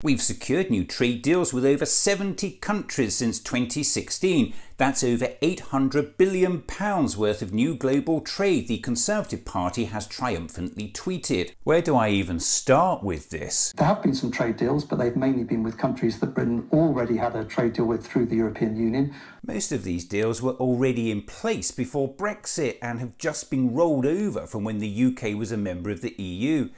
We've secured new trade deals with over 70 countries since 2016. That's over £800 billion worth of new global trade, the Conservative Party has triumphantly tweeted. Where do I even start with this? There have been some trade deals, but they've mainly been with countries that Britain already had a trade deal with through the European Union. Most of these deals were already in place before Brexit and have just been rolled over from when the UK was a member of the EU.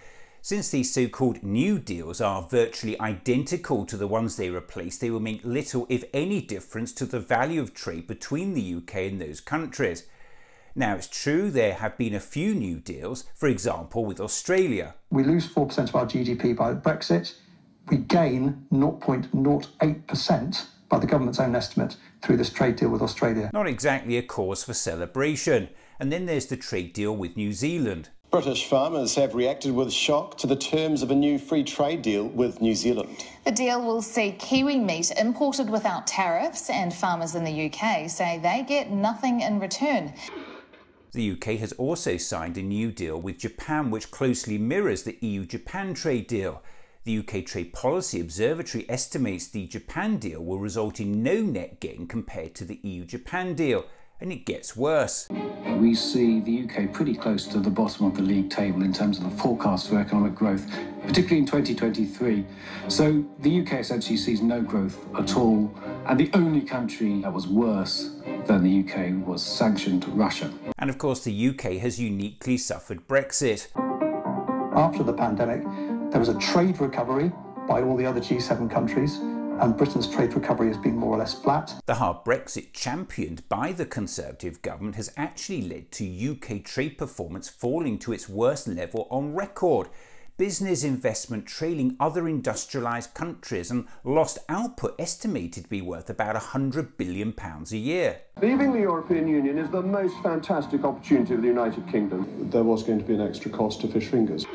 Since these so-called new deals are virtually identical to the ones they replaced, they will make little, if any, difference to the value of trade between the UK and those countries. Now, it's true there have been a few new deals, for example with Australia. We lose 4% of our GDP by Brexit. We gain 0.08% by the government's own estimate through this trade deal with Australia. Not exactly a cause for celebration. And then there's the trade deal with New Zealand. British farmers have reacted with shock to the terms of a new free trade deal with New Zealand. The deal will see Kiwi meat imported without tariffs, and farmers in the UK say they get nothing in return. The UK has also signed a new deal with Japan which closely mirrors the EU-Japan trade deal. The UK Trade Policy Observatory estimates the Japan deal will result in no net gain compared to the EU-Japan deal. And it gets worse. We see the UK pretty close to the bottom of the league table in terms of the forecast for economic growth, particularly in 2023. So the UK essentially sees no growth at all, and the only country that was worse than the UK was sanctioned Russia. And of course the UK has uniquely suffered Brexit. After the pandemic, there was a trade recovery by all the other G7 countries, and Britain's trade recovery has been more or less flat. The hard Brexit championed by the Conservative government has actually led to UK trade performance falling to its worst level on record. Business investment trailing other industrialised countries, and lost output estimated to be worth about £100 billion a year. Leaving the European Union is the most fantastic opportunity of the United Kingdom. There was going to be an extra cost to fish fingers.